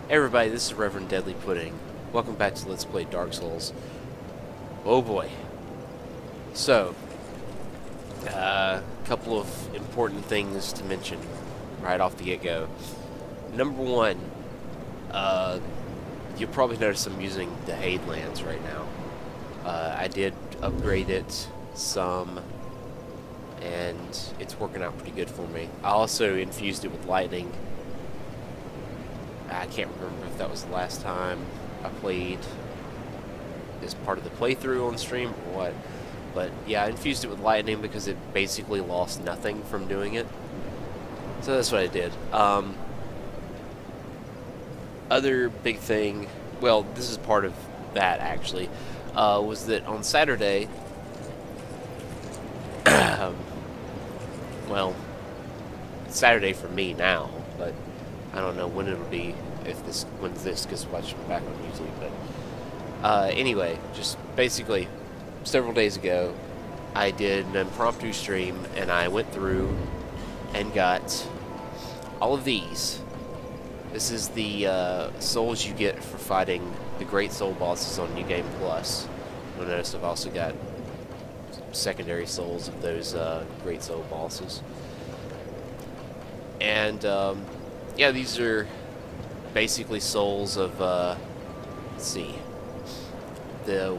Hey everybody, this is Reverend Deadlypudding. Welcome back to Let's Play Dark Souls. Oh boy. So, a couple of important things to mention right off the get-go. Number one, you'll probably notice I'm using the Haid Lands right now. I did upgrade it some, and it's working out pretty good for me. I also infused it with lightning. I can't remember if that was the last time I played as part of the playthrough on stream or what. But yeah, I infused it with lightning because it basically lost nothing from doing it. So that's what I did. Other big thing, well, this is part of that actually, was that on Saturday, well, it's Saturday for me now, but I don't know when it'll be when this gets watched back on YouTube. But anyway, just basically several days ago, I did an impromptu stream, and I went through and got all of these. This is the souls you get for fighting the Great Soul bosses on New Game Plus. You'll notice I've also got secondary souls of those Great Soul bosses. And yeah, these are basically souls of, let's see, the,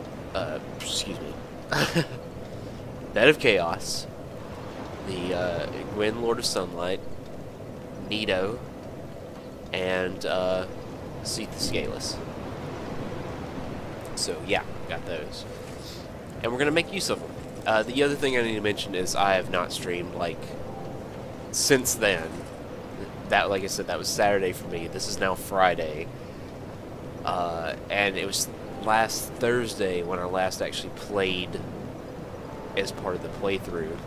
excuse me, Bed of Chaos, the Gwyn Lord of Sunlight, Nito, and Seath the Scaleless. So yeah, got those. And we're going to make use of them. The other thing I need to mention is I have not streamed, like, since then. That, like I said, that was Saturday for me. This is now Friday. And it was last Thursday when I last actually played as part of the playthrough.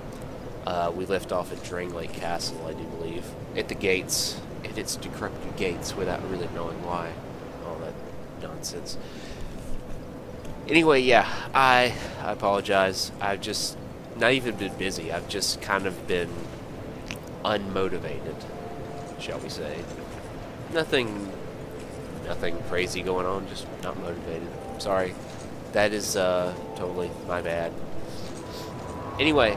We left off at Drangleic Castle, I do believe. At the gates. At its decrepit gates without really knowing why. All that nonsense. Anyway, yeah, I apologize. I've just not even been busy. I've just kind of been unmotivated, shall we say. Nothing crazy going on, just not motivated. Sorry. That is totally my bad. Anyway,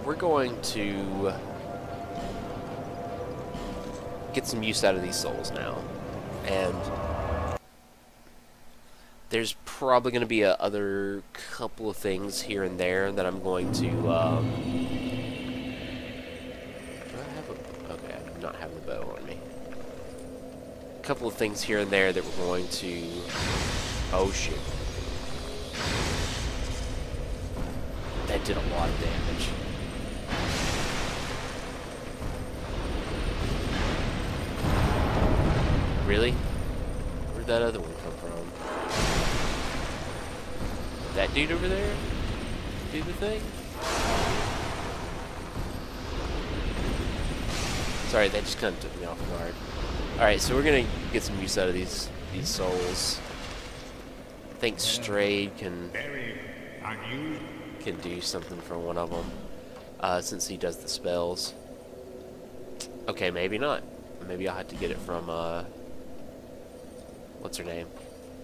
we're going to get some use out of these souls now. And there's probably going to be a other couple of things here and there that I'm going to okay, I do not have the bow on me. A couple of things here and there that we're going to... Oh, shit. That did a lot of damage. Really? Where'd that other one come from? That dude over there? Do the thing? Sorry, that just kind of took me off guard. Alright, so we're gonna get some use out of these souls. I think Strayed can do something for one of them, since he does the spells. Okay, maybe not. Maybe I'll have to get it from, what's her name?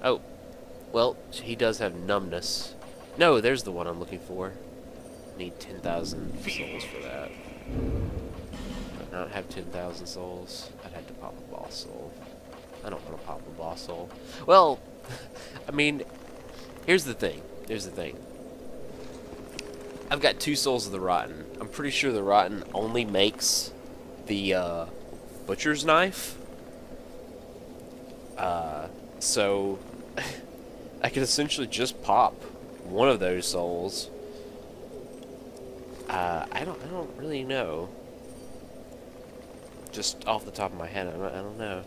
Oh, well, he does have numbness. No, there's the one I'm looking for. Need 10,000 souls for that. I don't have 10,000 souls. I'd have to pop a boss soul. I don't want to pop a boss soul. Well, I mean, here's the thing. Here's the thing. I've got 2 souls of the Rotten. I'm pretty sure the Rotten only makes the butcher's knife. So I could essentially just pop one of those souls. I don't really know. Just off the top of my head, I don't know.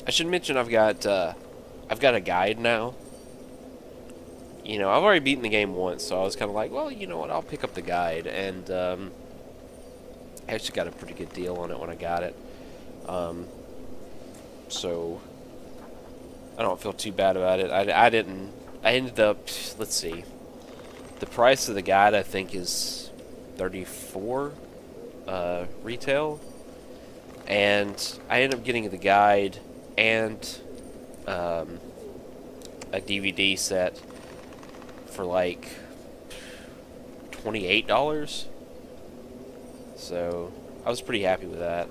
I should mention I've got a guide now. You know, I've already beaten the game once, so I was kind of like, well, you know what, I'll pick up the guide, and I actually got a pretty good deal on it when I got it. So I don't feel too bad about it. I ended up, let's see. The price of the guide, I think, is $34 retail. And I ended up getting the guide and a DVD set for like $28. So I was pretty happy with that.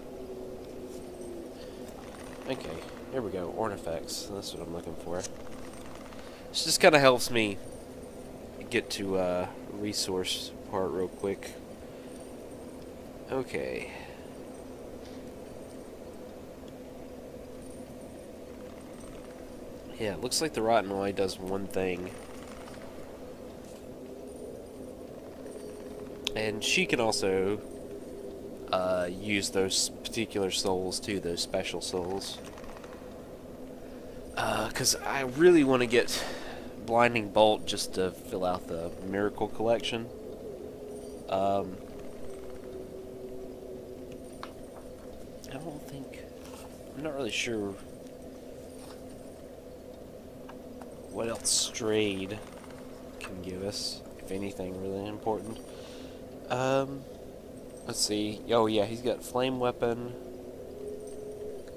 Okay, here we go. Ornifex. That's what I'm looking for. This just kind of helps me get to resource part real quick. Okay. Yeah, it looks like the rotten oil does one thing. And she can also use those particular souls too, those special souls. Because I really want to get Blinding Bolt just to fill out the Miracle Collection. I don't think... I'm not really sure what else Strayed can give us, if anything really important. Let's see. Oh yeah, he's got Flame Weapon.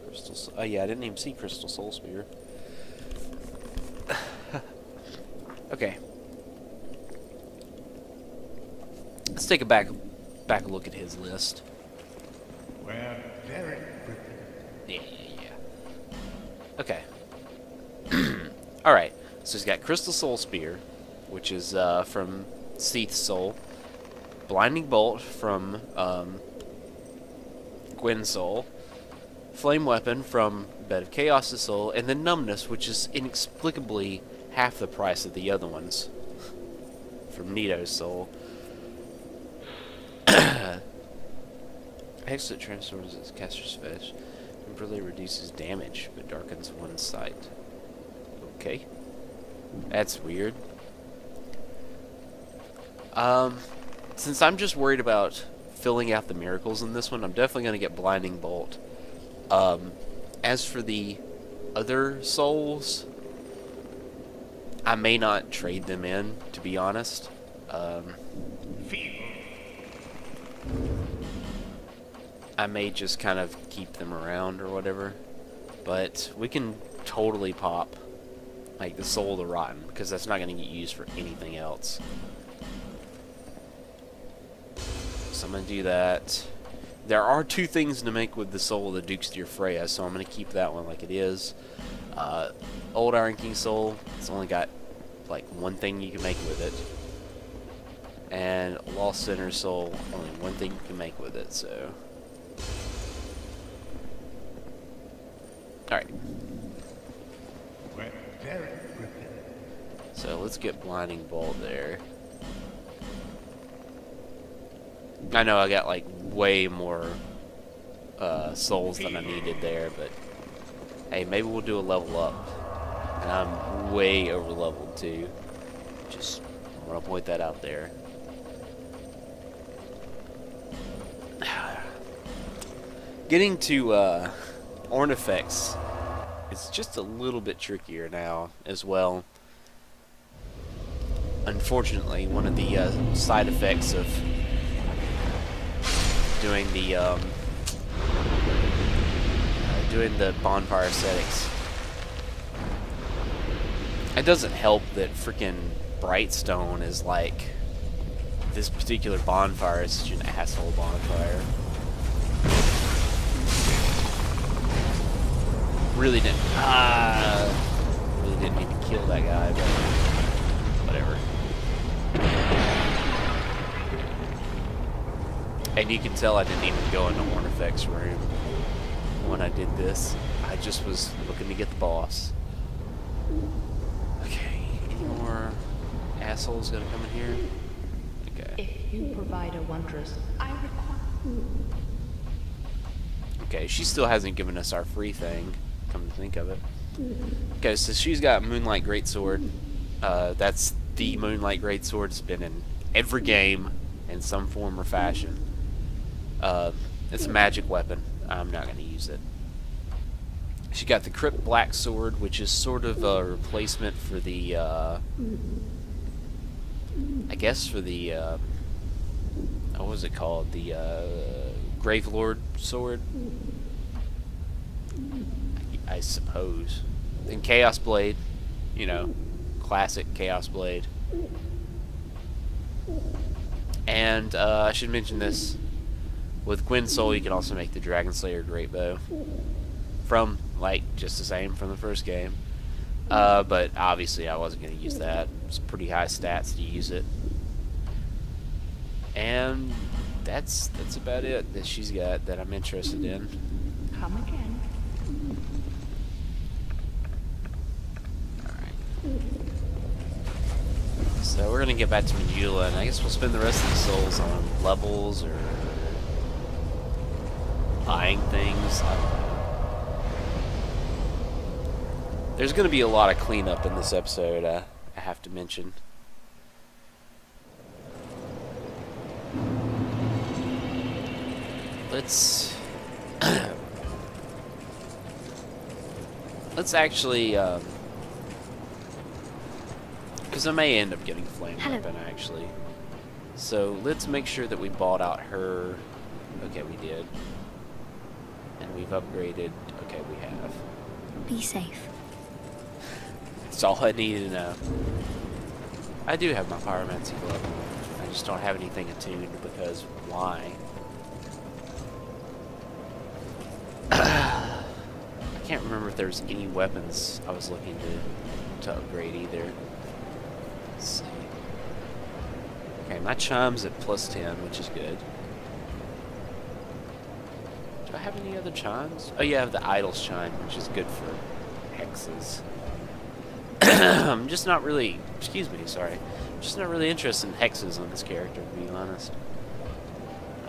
Crystal. Oh yeah, I didn't even see Crystal Soul Spear. Okay. Let's take a back look at his list. Well, very Yeah. Okay. Alright, so he's got Crystal Soul Spear, which is from Seath's Soul. Blinding Bolt from Gwen's Soul. Flame Weapon from Bed of Chaos' Soul. And then Numbness, which is inexplicably half the price of the other ones. From Nito's Soul. Exit transforms as caster's fetch. Temporarily reduces damage, but darkens one's sight. Okay. That's weird. Since I'm just worried about filling out the miracles in this one, I'm definitely going to get Blinding Bolt. As for the other souls, I may not trade them in, to be honest. I may just kind of keep them around or whatever. But we can totally pop like the Soul of the Rotten, because that's not going to get used for anything else. So I'm going to do that. There are two things to make with the Soul of the Dukes Dear Freya, so I'm going to keep that one like it is. Old Iron King Soul, it's only got like one thing you can make with it. And Lost Sinner's Soul, only one thing you can make with it, so... Alright. So let's get Blinding Bolt there. I know I got like way more souls than I needed there, but hey, maybe we'll do a level up. And I'm way over leveled too. Just want to point that out there. Getting to Ornifex is just a little bit trickier now as well. Unfortunately, one of the side effects of doing the bonfire ascetics, it doesn't help that freaking Brightstone is like, this particular bonfire is such an asshole bonfire. Really didn't need to kill that guy, but whatever. And you can tell I didn't even go into Ornifex room when I did this. I just was looking to get the boss. Okay, any more assholes gonna come in here? Okay. If you provide a wondrous, I require. Okay, she still hasn't given us our free thing, come to think of it. Okay, so she's got Moonlight Greatsword. That's the Moonlight Greatsword. It's been in every game in some form or fashion. It's a magic weapon. I'm not going to use it. She got the Crypt Black Sword, which is sort of a replacement for the... I guess for the, what was it called? The, Gravelord sword? I suppose. Then Chaos Blade. You know, classic Chaos Blade. And, I should mention this. With Gwyn Soul, you can also make the Dragon Slayer Great Bow. From, like, just the same from the first game. But obviously I wasn't going to use that. It's pretty high stats to use it. And that's about it that she's got that I'm interested in. Come again. Alright. So we're going to get back to Majula, and I guess we'll spend the rest of the souls on levels or buying things. I don't know. There's going to be a lot of cleanup in this episode, I have to mention. Let's actually, because I may end up getting Flame Weapon, actually. So let's make sure that we bought out her. Okay, we did. And we've upgraded. Okay, we have. Be safe. That's all I needed to know. I do have my Pyromancy glove. I just don't have anything attuned because why? I can't remember if there's any weapons I was looking to upgrade either. Let's see. Okay, my chime's at +10, which is good. Do I have any other chimes? Oh yeah, I have the Idol's chime, which is good for hexes. I'm just not really, excuse me, sorry. Just not really interested in hexes on this character, to be honest.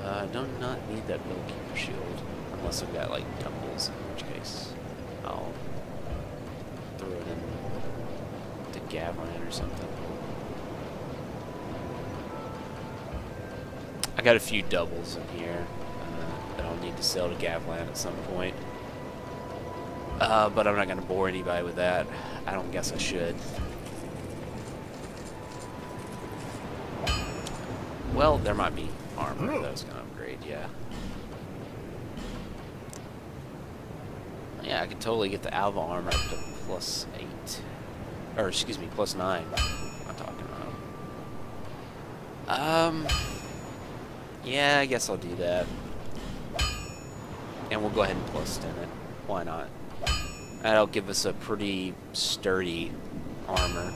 I do not need that Billkeeper shield, unless I've got, like, tumbles, in which case I'll throw it in to Gavlan or something. I got a few doubles in here that I'll need to sell to Gavlan at some point. But I'm not going to bore anybody with that. I don't guess I should. Well, there might be armor that I was going to upgrade, yeah. Yeah, I could totally get the Alva armor up to +8. Or, excuse me, +9. What am I talking about? Yeah, I guess I'll do that. And we'll go ahead and +10 it. Why not? That'll give us a pretty sturdy armor.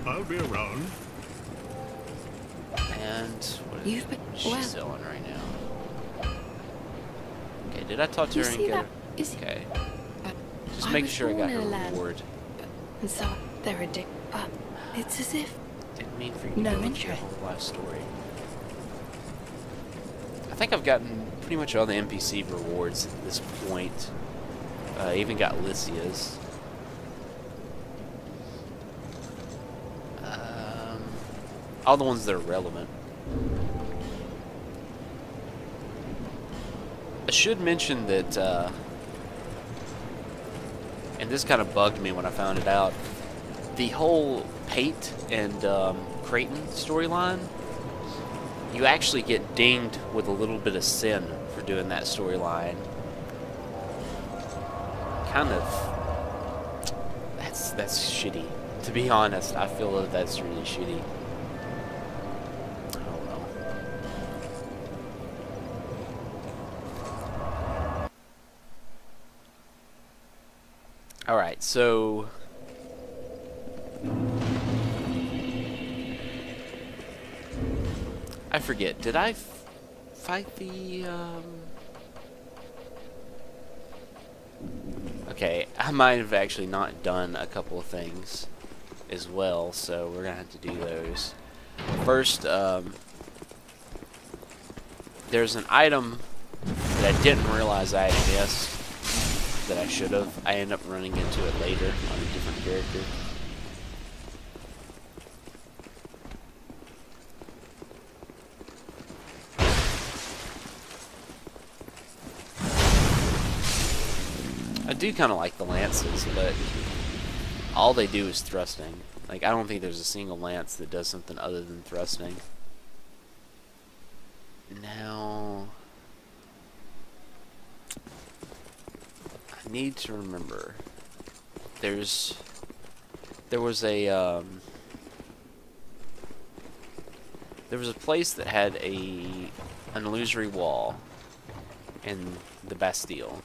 I'll be around. And what is she wow. selling right now? Okay, did I talk to her and get her? Okay. Just making sure I got her reward. And so they're addicted. But it's as if Didn't mean for you to no go into your interest. whole life story. I think I've gotten pretty much all the NPC rewards at this point. I even got Lycia's. All the ones that are relevant. I should mention that, and this kind of bugged me when I found it out, the whole Pate and Creighton storyline, you actually get dinged with a little bit of sin for doing that storyline. Kind of, that's shitty. To be honest, I feel that that's really shitty. Oh well. Alright, so I forget, did I fight the, Okay, I might have actually not done a couple of things as well, so we're gonna have to do those. First, there's an item that I didn't realize I had missed that I should have. I end up running into it later on a different character. I do kind of like the lances, but all they do is thrusting. Like, I don't think there's a single lance that does something other than thrusting. Now, I need to remember. There was a place that had an illusory wall in the Bastille.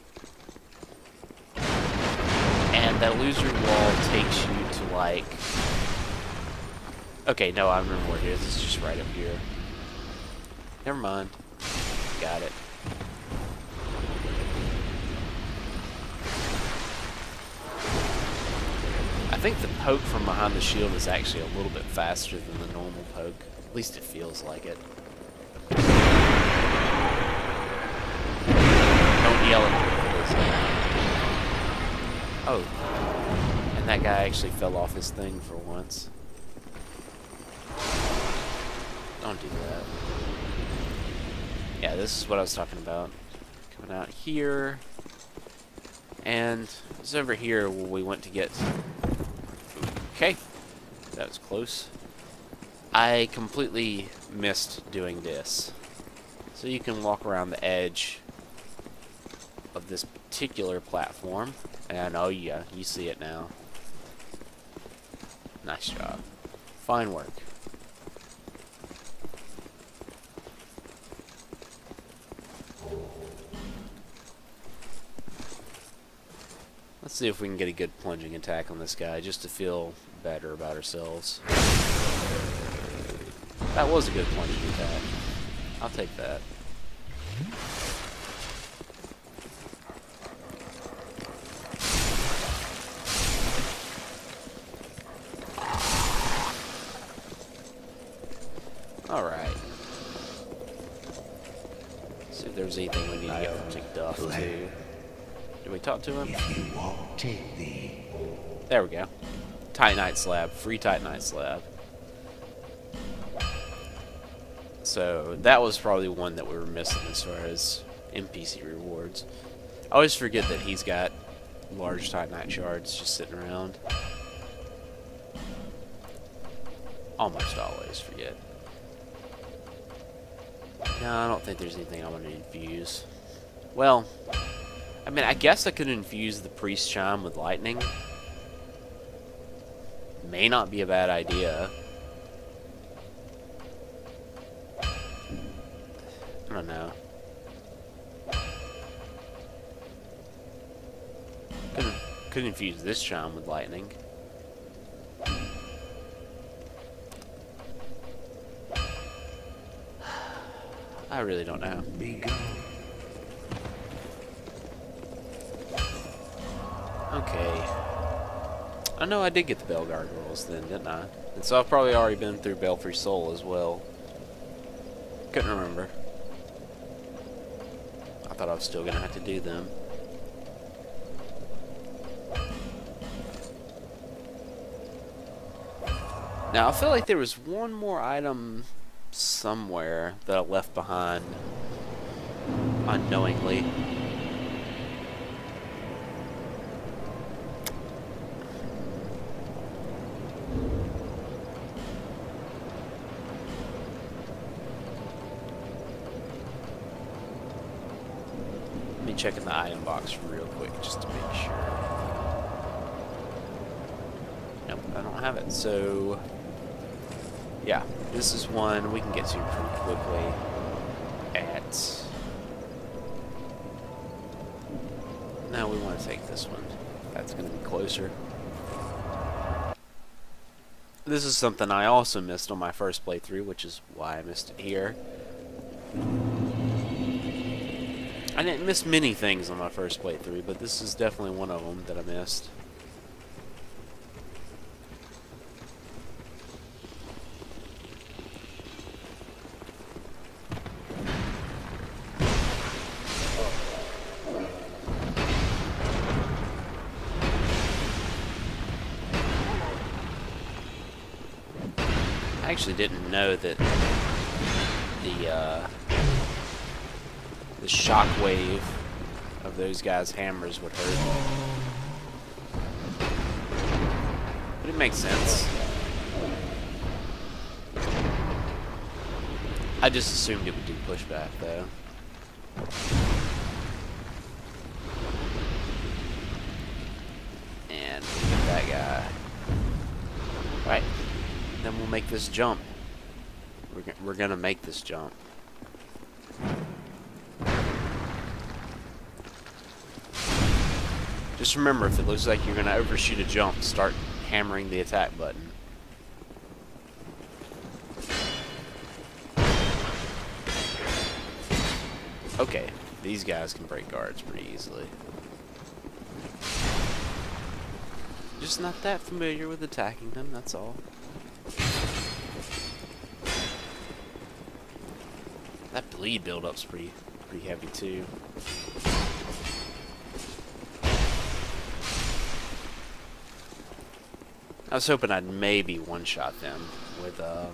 And that illusory wall takes you to, like... Okay, no, I remember where it is. It's just right up here. Never mind. Got it. I think the poke from behind the shield is actually a little bit faster than the normal poke. At least it feels like it. Don't yell at me for this. Oh. And that guy actually fell off his thing for once. Don't do that. Yeah, this is what I was talking about. Coming out here. And it's over here where we went to get... Okay. That was close. I completely missed doing this. So you can walk around the edge of this particular platform. And oh yeah, you see it now. Nice job. Fine work. Let's see if we can get a good plunging attack on this guy, just to feel better about ourselves. That was a good plunging attack. I'll take that. Alright. See if there's anything we need to get from McDuff, too. Did we talk to him? If you won't take thee. There we go. Titanite slab. Free Titanite slab. So, that was probably one that we were missing as far as NPC rewards. I always forget that he's got large Titanite shards just sitting around. Almost always forget. No, I don't think there's anything I want to infuse. Well, I mean, I guess I could infuse the Priest Chime with lightning. May not be a bad idea. I don't know. Could infuse this chime with lightning. I really don't know. Be gone. Okay. I know I did get the Bell Gargoyles then, didn't I? And so I've probably already been through Belfry Soul as well. Couldn't remember. I thought I was still gonna have to do them. Now, I feel like there was one more item somewhere that I left behind unknowingly. Let me check in the item box real quick just to make sure. Nope, I don't have it. So, yeah, this is one we can get to pretty quickly at... No, we want to take this one. That's going to be closer. This is something I also missed on my first playthrough, which is why I missed it here. I didn't miss many things on my first playthrough, but this is definitely one of them that I missed. I actually didn't know that the shockwave of those guys' hammers would hurt. it makes sense. I just assumed it would do pushback, though. And we'll get that guy. Right. Then we'll make this jump. We're gonna make this jump. Just remember, if it looks like you're gonna overshoot a jump, start hammering the attack button. Okay, these guys can break guards pretty easily. Just not that familiar with attacking them, that's all. That bleed build-up's pretty heavy too. I was hoping I'd maybe one-shot them with a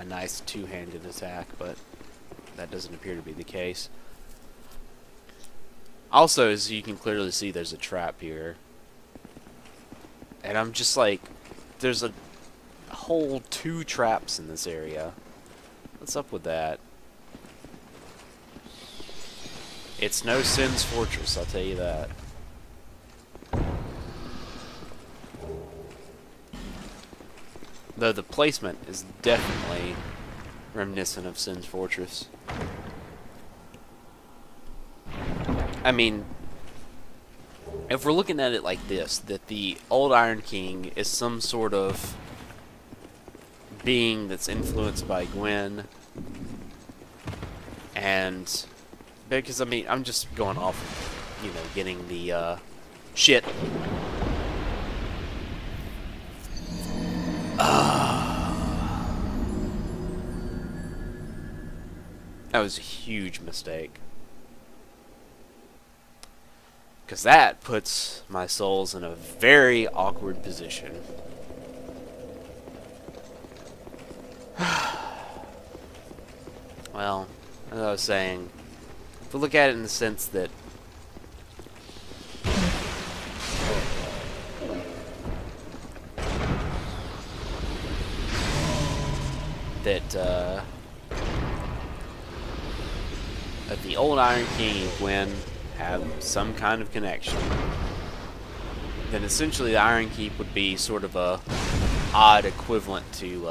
nice two-handed attack, but that doesn't appear to be the case. Also, as you can clearly see, there's a trap here. And I'm just like, there's a whole 2 traps in this area. What's up with that? It's no Sin's Fortress, I'll tell you that. Though the placement is definitely reminiscent of Sin's Fortress. I mean, if we're looking at it like this, that the old Iron King is some sort of being that's influenced by Gwen, and because I mean, I'm just going off of, you know, getting the shit. That was a huge mistake. Because that puts my souls in a very awkward position. Well, as I was saying, if we look at it in the sense that that the old Iron King and Gwen have some kind of connection, then essentially the Iron Keep would be sort of a odd equivalent to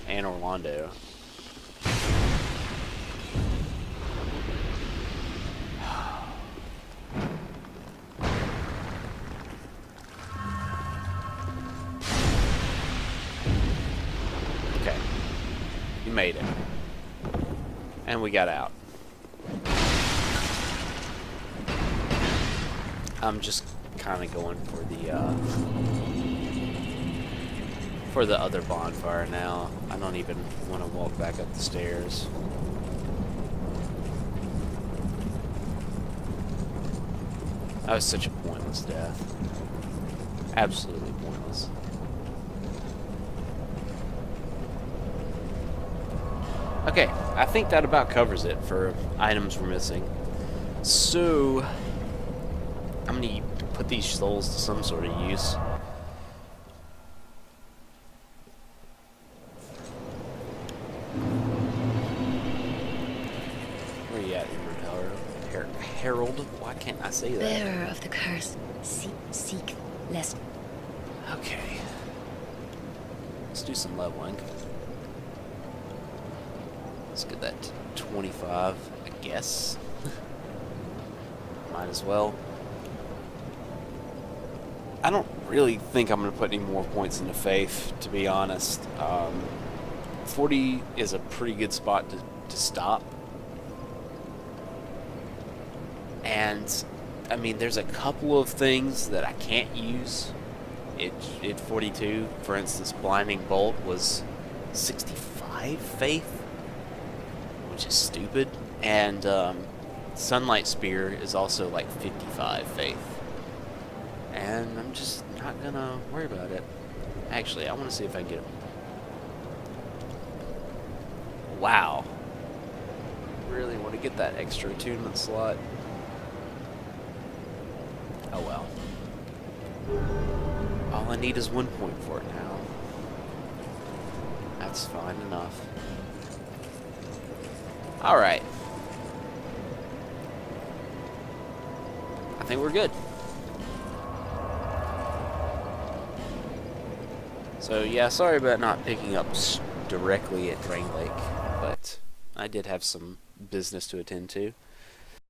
Anne Orlando. Okay, you made it, and we got out. I'm just kind of going for the other bonfire now. I don't even want to walk back up the stairs. That was such a pointless death. Absolutely pointless. Okay, I think that about covers it for items we're missing. So I'm gonna put these souls to some sort of use. Where you at, Harold? Why can't I say that? Bearer of the curse, seek lest. Okay. Let's do some leveling. Let's get that to 25, I guess. Might as well. I don't really think I'm going to put any more points into Faith, to be honest. 40 is a pretty good spot to stop. And, I mean, there's a couple of things that I can't use at 42. For instance, Blinding Bolt was 65 Faith, which is stupid. And Sunlight Spear is also like 55 Faith. And I'm just not gonna worry about it. Actually, I want to see if I can get him. Wow. Really want to get that extra attunement slot. Oh well. All I need is 1 point for it now. That's fine enough. Alright. I think we're good. So yeah, sorry about not picking up directly at Drain Lake, but I did have some business to attend to.